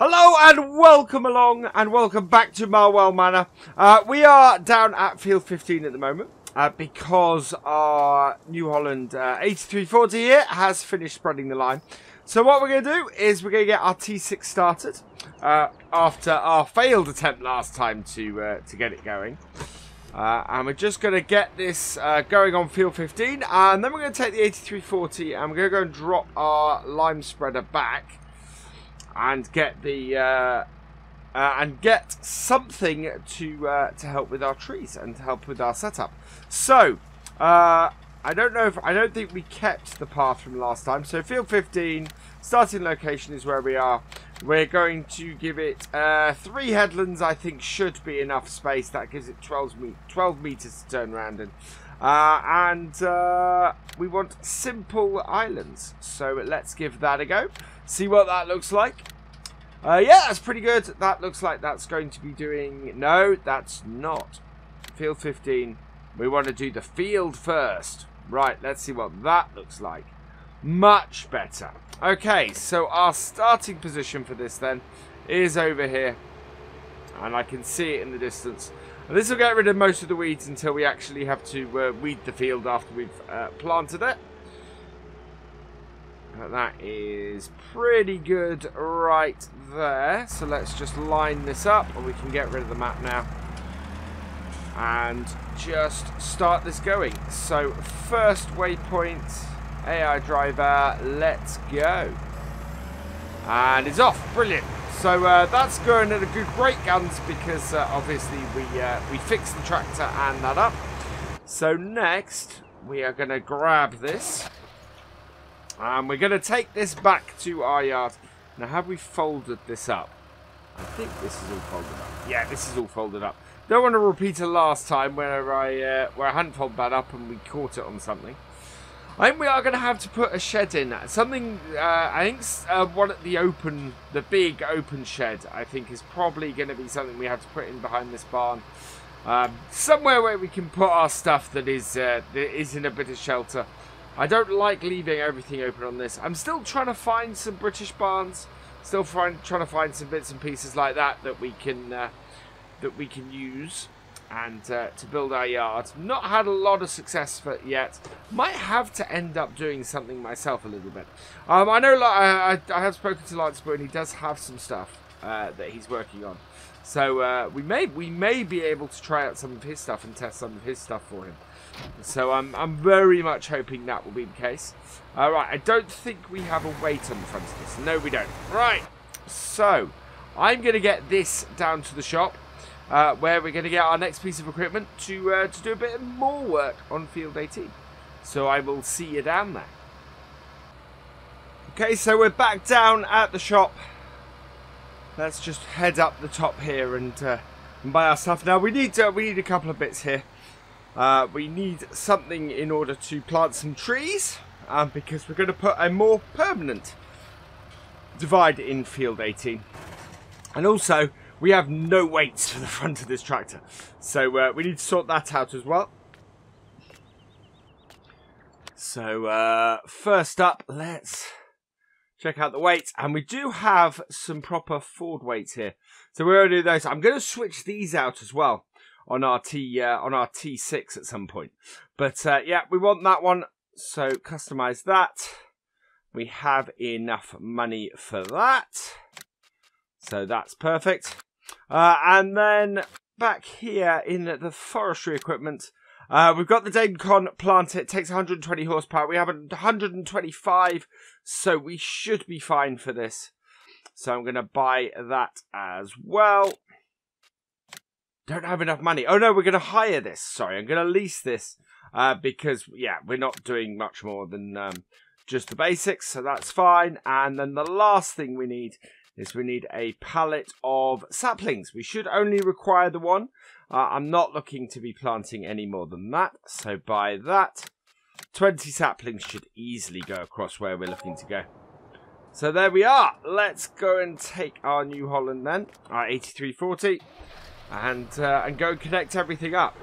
Hello and welcome along and welcome back to Marwell Manor. We are down at field 15 at the moment because our New Holland 8340 here has finished spreading the line. So what we're going to do is we're going to get our T6 started after our failed attempt last time to get it going. And we're just going to get this going on field 15, and then we're going to take the 8340 and we're going to go and drop our lime spreader back and get the something to help with our trees and to help with our setup. So I don't think we kept the path from last time. So field 15, starting location is where we are. We're going to give it 3 headlands. I think should be enough space. That gives it 12 meters to turn around in. And we want simple islands. So let's give that a go. See what that looks like. Yeah, that's pretty good. That looks like that's going to be doing... No, that's not. Field 15. We want to do the field first. Right, let's see what that looks like. Much better. Okay, so our starting position for this then is over here. And I can see it in the distance. And this will get rid of most of the weeds until we actually have to weed the field after we've planted it. But that is pretty good right there. So let's just line this up and we can get rid of the map now. And just start this going. So first waypoint, AI driver, let's go. And it's off. Brilliant. So that's going at a great guns because obviously we fixed the tractor and that up. So next we are going to grab this. And we're going to take this back to our yard. Now, have we folded this up? I think this is all folded up. Yeah, this is all folded up. Don't want to repeat it last time where I hadn't folded that up and we caught it on something. I think we are going to have to put a shed in. Something, I think one at the big open shed, I think is probably going to be something we have to put in behind this barn. Somewhere where we can put our stuff that is in a bit of shelter. I don't like leaving everything open on this. I'm still trying to find some British barns. Still trying to find some bits and pieces like that we can use and to build our yard. Not had a lot of success for it yet. Might have to end up doing something myself a little bit. I know I have spoken to Lance, and he does have some stuff that he's working on. So we may be able to try out some of his stuff and test some of his stuff for him. So I'm very much hoping that will be the case. Right, I don't think we have a weight on the front of this. No, we don't. Right, so I'm going to get this down to the shop where we're going to get our next piece of equipment to do a bit more work on field 18. So I will see you down there. Okay, so we're back down at the shop. Let's just head up the top here and buy our stuff. Now we need a couple of bits here. We need something in order to plant some trees because we're going to put a more permanent divide in field 18. And also, we have no weights for the front of this tractor. So we need to sort that out as well. So first up, let's check out the weights. And we do have some proper Ford weights here. So we're going to do those. I'm going to switch these out as well on our T6 at some point. But yeah, we want that one. So customize that. We have enough money for that. So that's perfect. And then back here in the forestry equipment, we've got the Galcomp planter. It takes 120 horsepower. We have 125, so we should be fine for this. So I'm going to buy that as well. Don't have enough money. Oh no, we're going to hire this. Sorry, I'm going to lease this because, yeah, we're not doing much more than just the basics, so that's fine. And then the last thing we need is we need a pallet of saplings. We should only require the one. I'm not looking to be planting any more than that, so buy that. 20 saplings should easily go across where we're looking to go. So there we are. Let's go and take our New Holland then, our 8340, and go and connect everything up.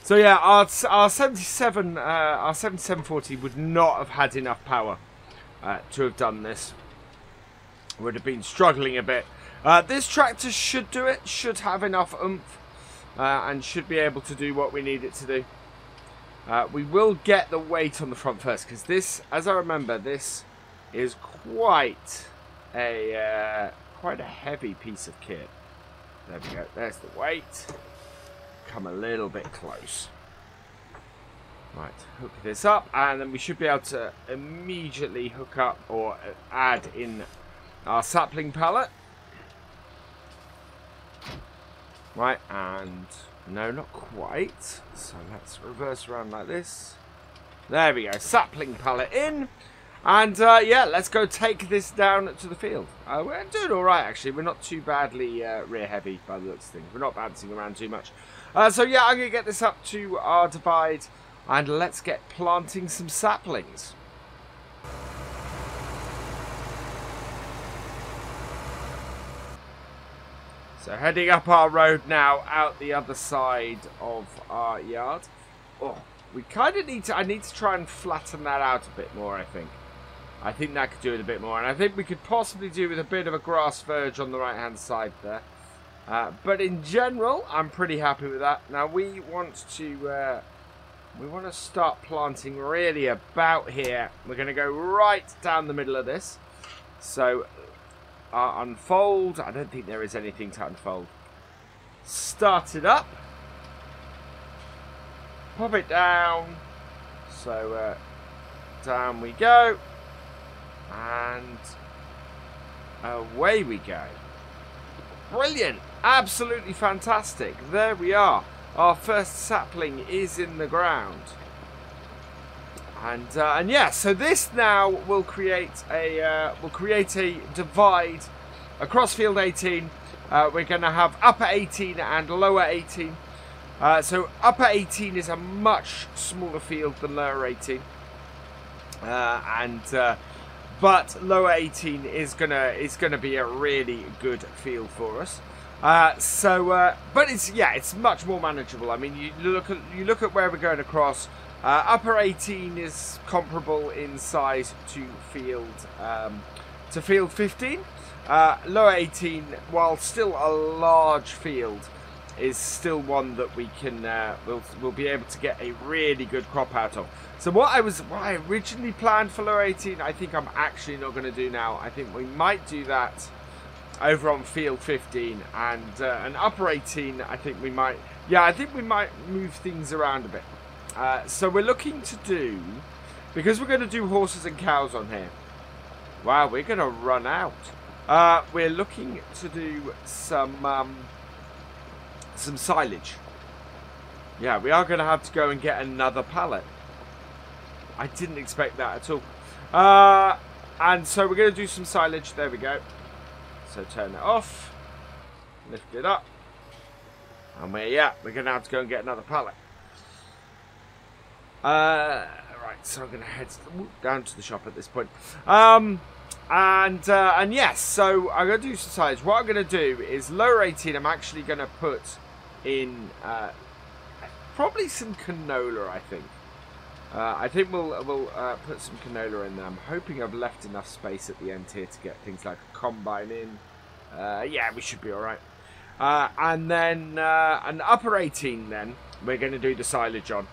So yeah, our 7740 would not have had enough power to have done this. Would have been struggling a bit. This tractor should do it, should have enough oomph, and should be able to do what we need it to do. We will get the weight on the front first, because this, as I remember, this is quite a heavy piece of kit. There we go. There's the weight. Come a little bit close. Right, hook this up, and then we should be able to immediately hook up or add in our sapling pallet. Right, and no, not quite. So let's reverse around like this. There we go, sapling pallet in. And yeah, let's go take this down to the field. We're doing all right, actually. We're not too badly rear heavy by the looks of things. We're not bouncing around too much. So yeah, I'm going to get this up to our divide. And let's get planting some saplings. So heading up our road now, out the other side of our yard. Oh, we kind of need to, I need to try and flatten that out a bit more, I think. I think that could do it a bit more. And I think we could possibly do with a bit of a grass verge on the right-hand side there. But in general, I'm pretty happy with that. Now we want to start planting really about here. We're going to go right down the middle of this. So, unfold. I don't think there is anything to unfold. Start it up. Pop it down. So, down we go. And away we go. Brilliant. Absolutely fantastic. There we are. Our first sapling is in the ground. And yeah, so this now will create a divide across field 18. We're going to have upper 18 and lower 18. So upper 18 is a much smaller field than lower 18. But lower 18 is gonna be a really good field for us. But it's much more manageable. I mean, you look at where we're going across. Upper 18 is comparable in size to field 15. Lower 18, while still a large field, is still one that we can we'll be able to get a really good crop out of. So what I originally planned for lower 18, I think I'm actually not going to do now. I think we might do that over on field 15, and upper 18, I think we might move things around a bit. So we're looking to do, because we're going to do horses and cows on here. Wow, we're going to run out. We're looking to do some silage. Yeah, we are going to have to go and get another pallet. I didn't expect that at all. And so we're going to do some silage. There we go. So turn it off. Lift it up. And we're going to have to go and get another pallet. Right, so I'm going to head down to the shop at this point. And yes, so I'm going to do some silage. What I'm going to do is lower 18, I'm actually going to put in probably some canola, I think. I think we'll put some canola in there. I'm hoping I've left enough space at the end here to get things like a combine in. Yeah, we should be alright. And then an upper 18 then, we're going to do the silage on.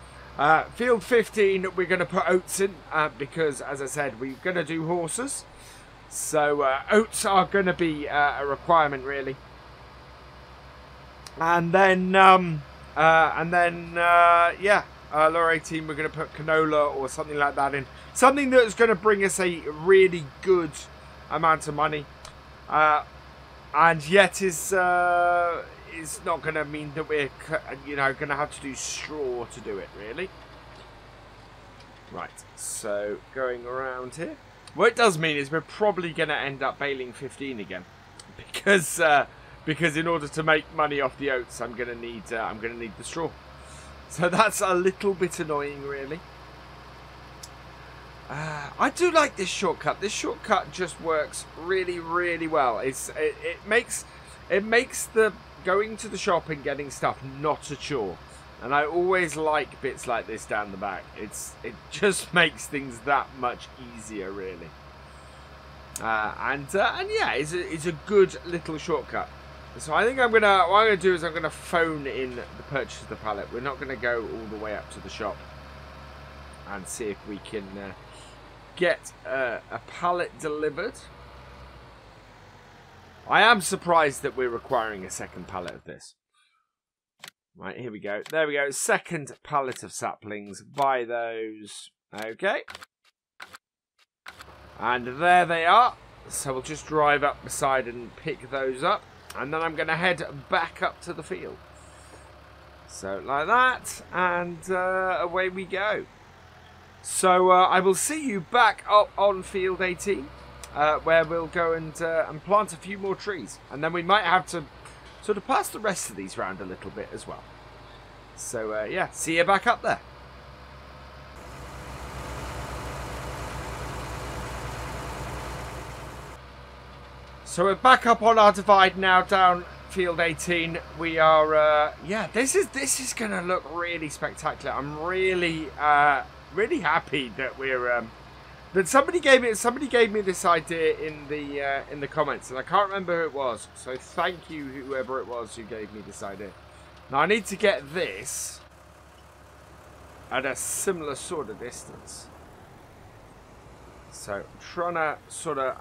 Field 15, we're going to put oats in, because, as I said, we're going to do horses. So oats are going to be a requirement, really. And then, yeah. Lower 18, we're going to put canola or something like that in. Something that's going to bring us a really good amount of money. And yet is not going to mean that we're, going to have to do straw to do it, really. Right, so going around here. What it does mean is we're probably going to end up baling 15 again. Because in order to make money off the oats, I'm going to need the straw. So that's a little bit annoying, really. I do like this shortcut. This shortcut just works really, really well. It makes the going to the shop and getting stuff not a chore. And I always like bits like this down the back. It just makes things that much easier, really. And yeah, it's a good little shortcut. So I think what I'm gonna do is I'm gonna phone in the purchase of the pallet. We're not gonna go all the way up to the shop and see if we can get a pallet delivered. I am surprised that we're requiring a second pallet of this. Right, here we go. There we go. Second pallet of saplings. Buy those. Okay. And there they are. So we'll just drive up beside and pick those up. And then I'm going to head back up to the field. So like that. And away we go. So I will see you back up on field 18. Where we'll go and plant a few more trees. And then we might have to sort of pass the rest of these round a little bit as well. So yeah, see you back up there. So we're back up on our divide now, down field 18. We are, yeah, this is going to look really spectacular. I'm really, really happy that we're, that somebody gave me this idea in the comments, and I can't remember who it was. So thank you, whoever it was who gave me this idea. Now I need to get this at a similar sort of distance. So I'm trying to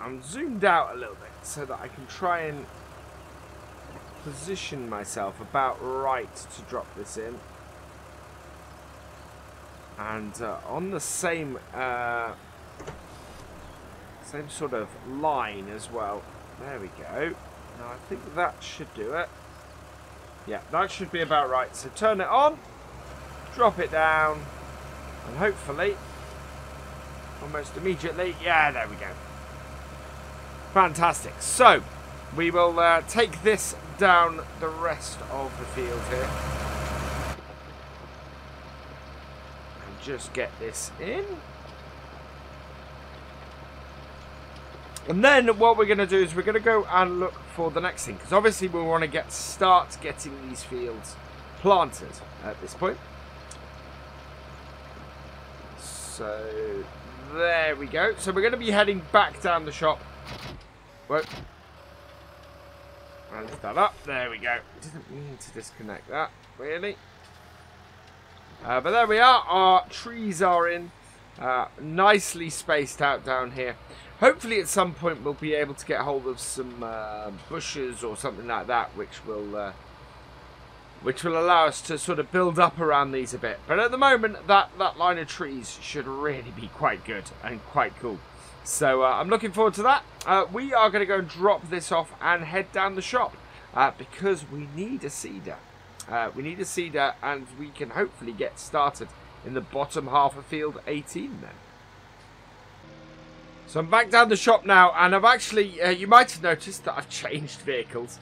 I'm zoomed out a little bit so that I can try and position myself about right to drop this in. And on the same sort of line as well. There we go. Now I think that should do it. Yeah, that should be about right. So turn it on, drop it down, and hopefully, almost immediately, yeah, there we go. Fantastic. So, we will take this down the rest of the field here. And just get this in. And then what we're going to do is we're going to go and look for the next thing. Because obviously we want to start getting these fields planted at this point. So there we go. So we're going to be heading back down the shop. Whoa. I'll lift that up. There we go. Didn't mean to disconnect that, really. But there we are. Our trees are in. Nicely spaced out down here. Hopefully at some point we'll be able to get hold of some bushes or something like that, which will allow us to sort of build up around these a bit. But at the moment, that line of trees should really be quite good and quite cool. So I'm looking forward to that. We are going to go and drop this off and head down the shop because we need a seeder. We need a seeder, and we can hopefully get started in the bottom half of field 18 then. So I'm back down the shop now, and I've actually, you might have noticed that I've changed vehicles.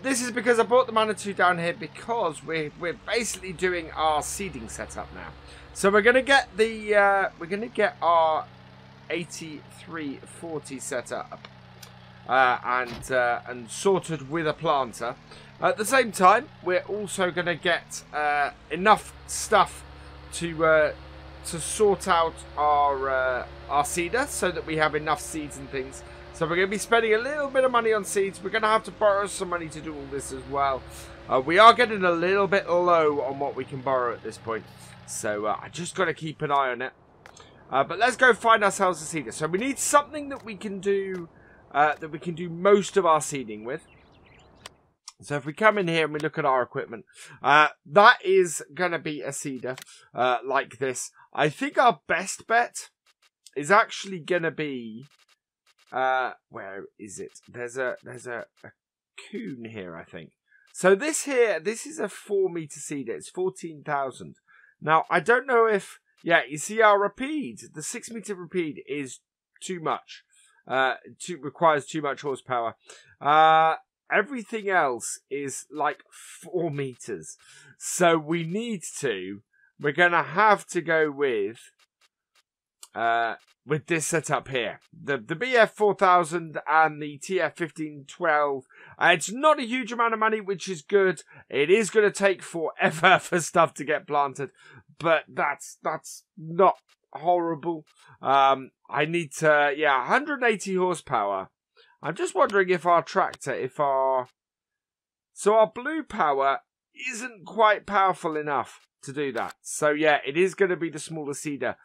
This is because I brought the Manor 2 down here because we're basically doing our seeding setup now. So we're gonna get our 8340 set up and sorted with a planter. At the same time, we're also gonna get enough stuff to sort out our seeder so that we have enough seeds and things. So we're going to be spending a little bit of money on seeds. We're going to have to borrow some money to do all this as well. We are getting a little bit low on what we can borrow at this point. So I just got to keep an eye on it. But let's go find ourselves a seeder. So we need something that we can do most of our seeding with. So if we come in here and we look at our equipment, that is going to be a seeder like this. I think our best bet is actually going to be, where is it? There's a coon here, I think. So this is a 4-meter seeder. It's 14,000. Now, I don't know if, yeah, you see our rapide, the 6-meter rapide is too much. Requires too much horsepower. Everything else is like 4 meters. So we're going to have to go with this setup here. The BF 4000 and the TF 1512. It's not a huge amount of money, which is good. It is going to take forever for stuff to get planted. But that's not horrible. I need to, yeah, 180 horsepower. I'm just wondering if our tractor, so our blue power isn't quite powerful enough to do that. So yeah, it is going to be the smaller seeder.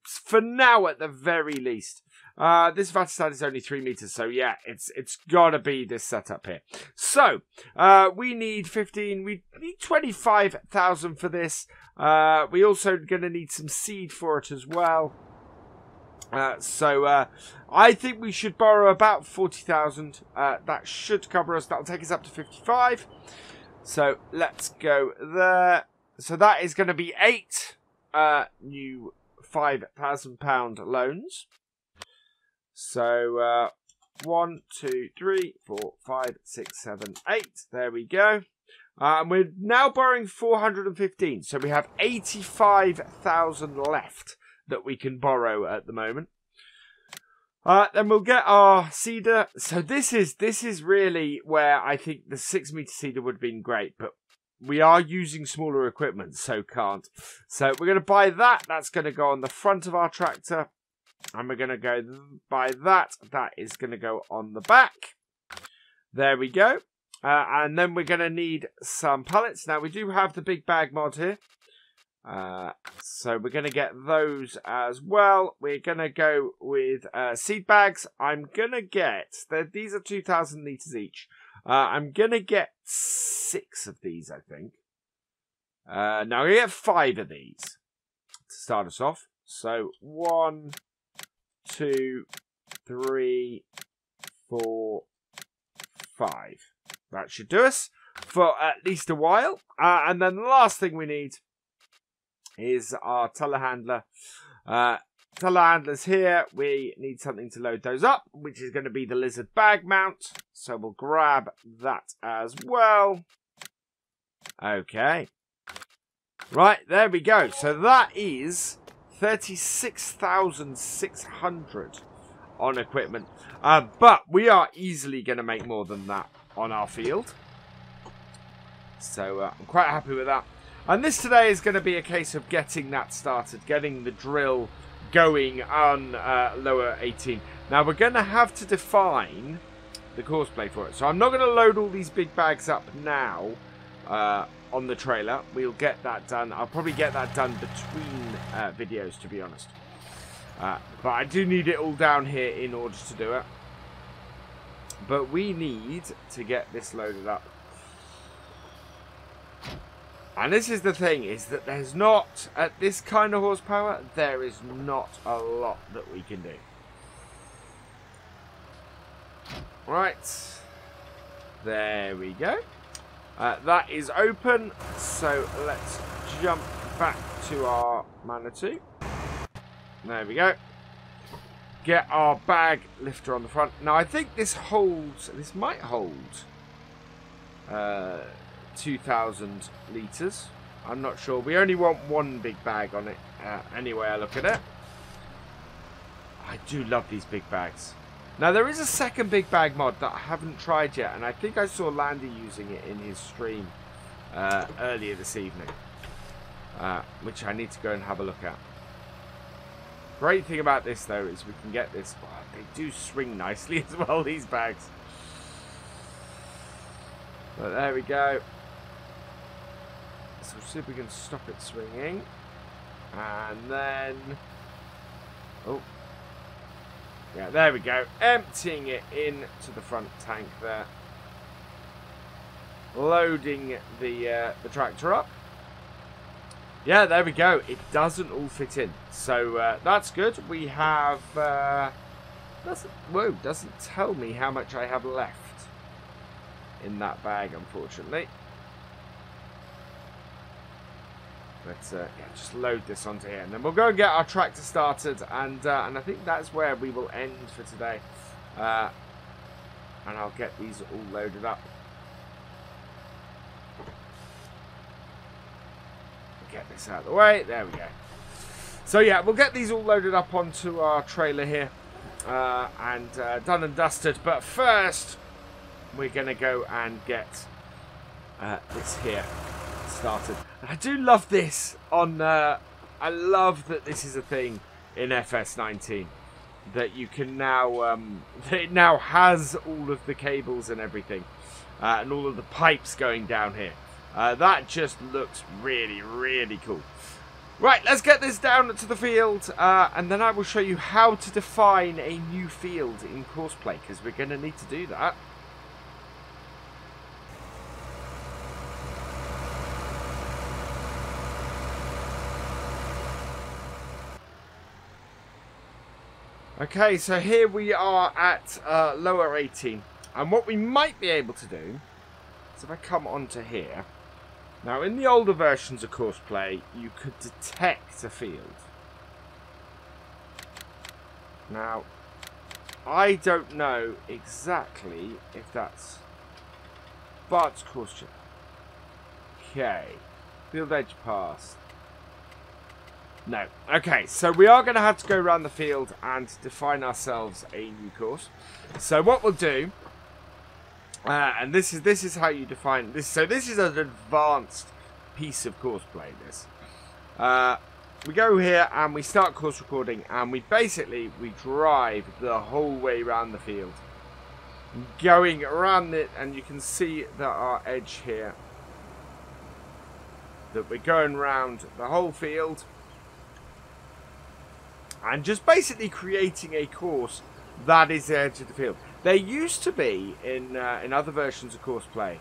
For now, at the very least. This Vatistan is only 3 meters, so yeah, it's got to be this setup here. So, we need 25,000 for this. We also going to need some seed for it as well. So I think we should borrow about 40,000. That should cover us. That'll take us up to 55. So let's go there. So that is going to be 8 new £5,000 loans. So 1, 2, 3, 4, 5, 6, 7, 8. There we go. And we're now borrowing 415. So we have 85,000 left that we can borrow at the moment. Then we'll get our seeder. So this is really where I think the 6 meter seeder would have been great, but we are using smaller equipment, so can't. So we're going to buy that. That's going to go on the front of our tractor. And we're going to go buy that. That is going to go on the back. There we go. And then we're going to need some pallets. Now, we do have the big bag mod here. So we're going to get those as well. We're going to go with seed bags. I'm going to get... These are 2,000 litres each. I'm going to get 6 of these, I think. No, I'm going to get 5 of these to start us off. So 1, 2, 3, 4, 5. That should do us for at least a while. And then the last thing we need is our telehandler. Telehandler's here. We need something to load those up, which is going to be the lizard bag mount. So we'll grab that as well. Okay. Right, there we go. So that is 36,600 on equipment. But we are easily going to make more than that on our field. So I'm quite happy with that. And this today is going to be a case of getting that started, getting the drill going on lower 18. Now we're going to have to define the courseplay for it. So I'm not going to load all these big bags up now on the trailer. We'll get that done. I'll probably get that done between videos, to be honest. But I do need it all down here in order to do it. But we need to get this loaded up. And this is the thing, is that there's not, at this kind of horsepower, there is not a lot that we can do. Right. There we go. That is open. So let's jump back to our Manitou. There we go. Get our bag lifter on the front. Now I think this holds, this might hold 2,000 litres. I'm not sure. We only want one big bag on it anyway I look at it. I do love these big bags. Now there is a second big bag mod that I haven't tried yet, and I think I saw Landy using it in his stream earlier this evening, which I need to go and have a look at. Great thing about this though is we can get this. Oh, they do swing nicely as well, these bags. But there we go. So we'll see if we can stop it swinging. And then... oh. Yeah, there we go. Emptying it into the front tank there. Loading the tractor up. Yeah, there we go. It doesn't all fit in. So that's good. We have... doesn't tell me how much I have left in that bag, unfortunately. Let's just load this onto here, and then we'll go and get our tractor started, and I think that's where we will end for today. And I'll get these all loaded up. Get this out of the way. There we go. So yeah, we'll get these all loaded up onto our trailer here, and done and dusted. But first, we're going to go and get this here started. I do love this on I love that this is a thing in FS19. That you can now, that it now has all of the cables and everything. And all of the pipes going down here. That just looks really, really cool. Right, let's get this down to the field, and then I will show you how to define a new field in courseplay, because we're going to need to do that. Okay, so here we are at lower 18, and what we might be able to do is if I come onto here. Now, in the older versions of courseplay, you could detect a field. Now, I don't know exactly if that's Bart's course chip. Okay. Field edge pass. No. Okay, so we are going to have to go around the field and define ourselves a new course. So what we'll do... and this is how you define this. So this is an advanced piece of courseplay. We go here and we start course recording, and we drive the whole way around the field, going around it, and you can see that our edge here, that we're going around the whole field, and just basically creating a course that is the edge of the field. There used to be, in other versions of courseplay,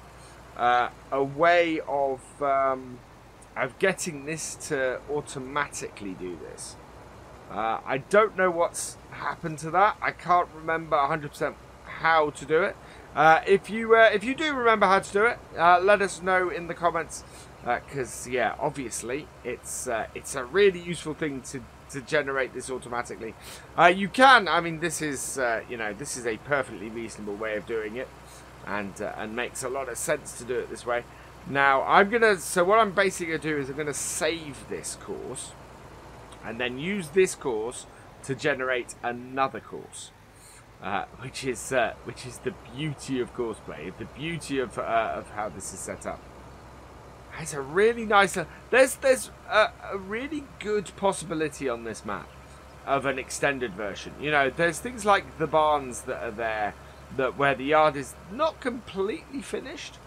a way of getting this to automatically do this. I don't know what's happened to that. I can't remember 100% how to do it. If you do remember how to do it, let us know in the comments. Because yeah, obviously it's a really useful thing to generate this automatically. You can, I mean, this is this is a perfectly reasonable way of doing it, and makes a lot of sense to do it this way. Now what I'm basically gonna do is I'm gonna save this course, and then use this course to generate another course, which is the beauty of courseplay, the beauty of how this is set up. It's a really nice... There's a really good possibility on this map of an extended version. You know, there's things like the barns that are there, where the yard is not completely finished,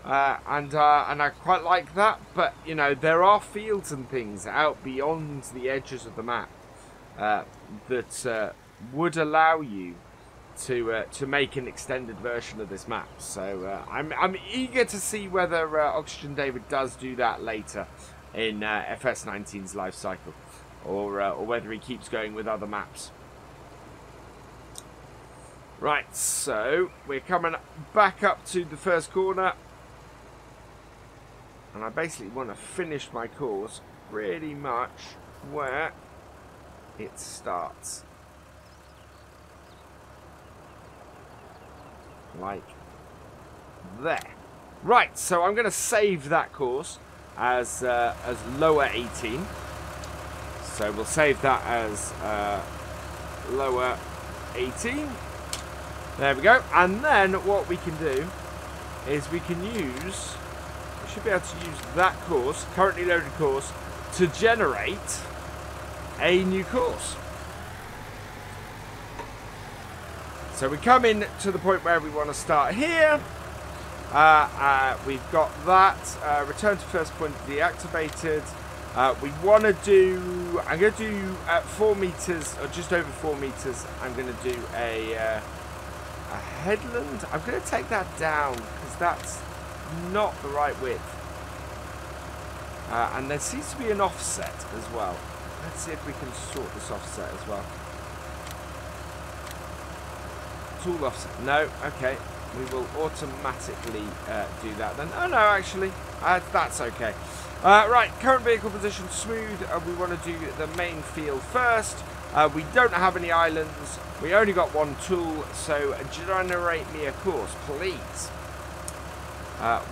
and I quite like that. But you know, there are fields and things out beyond the edges of the map that would allow you to make an extended version of this map. So I'm eager to see whether Oxygen David does do that later in FS19's life cycle, or whether he keeps going with other maps. Right, so we're coming back up to the first corner, and I basically want to finish my course pretty much where it starts. Like there. Right, so I'm going to save that course as lower 18. So we'll save that as lower 18. There we go. And then what we can do is we should be able to use that course, currently loaded course, to generate a new course. So we come in to the point where we want to start here. We've got that. Return to first point deactivated. We want to do... I'm going to do 4 meters, or just over 4 meters. I'm going to do a headland. I'm going to take that down because that's not the right width. And there seems to be an offset as well. Let's see if we can sort this offset as well. Tool offset. No, okay. We will automatically do that then. Oh no, actually, that's okay. Right, current vehicle position smooth. We want to do the main field first. We don't have any islands. We only got one tool, so generate me a course, please.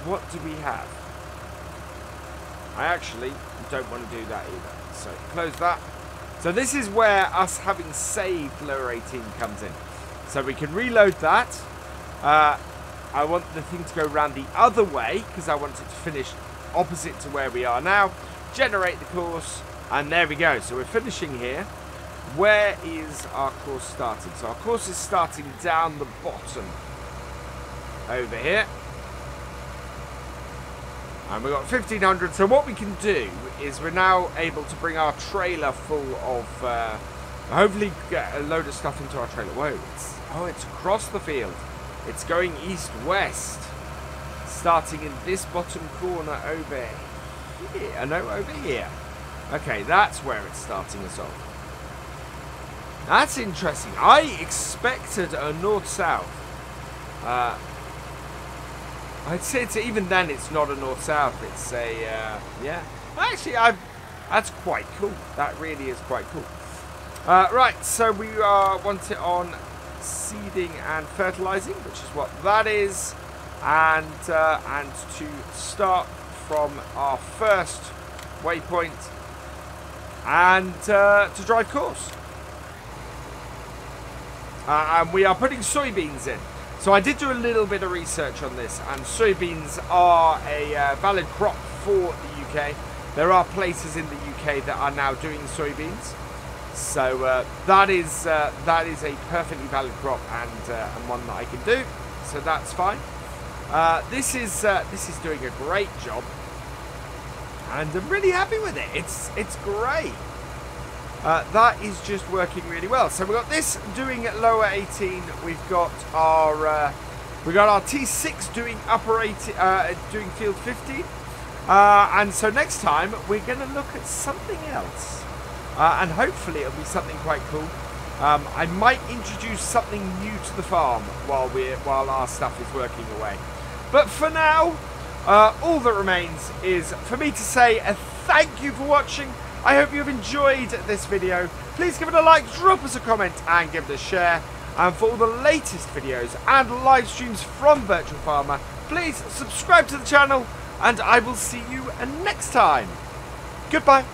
What do we have? I actually don't want to do that either. So close that. So this is where us having saved lower 18 comes in. So we can reload that. I want the thing to go around the other way because I want it to finish opposite to where we are now. Generate the course. And there we go. So we're finishing here. Where is our course starting? So our course is starting down the bottom over here. And we've got 1500. So what we can do is we're now able to bring our trailer full of, hopefully get a load of stuff into our trailer. Whoa, it's across the field. It's going east-west. Starting in this bottom corner over here. No, over here. Okay, that's where it's starting us off. That's interesting. I expected a north-south. I'd say even then it's not a north-south. It's a, yeah. Actually, that's quite cool. That really is quite cool. Right, so we want it on seeding and fertilizing, which is what that is. And to start from our first waypoint and to drive course. And we are putting soybeans in. So I did do a little bit of research on this, and soybeans are a valid crop for the UK. There are places in the UK that are now doing soybeans. So that is a perfectly valid crop and one that I can do. So that's fine. This is doing a great job, and I'm really happy with it. It's great. That is just working really well. So we've got this doing lower 18. We've got our T6 doing upper 18, doing field 15. And so next time we're going to look at something else, and hopefully it'll be something quite cool. I might introduce something new to the farm while our stuff is working away. But for now, all that remains is for me to say a thank you for watching. I hope you've enjoyed this video. Please give it a like, drop us a comment, and give it a share. And for all the latest videos and live streams from Virtual Farmer, please subscribe to the channel, and I will see you next time. Goodbye.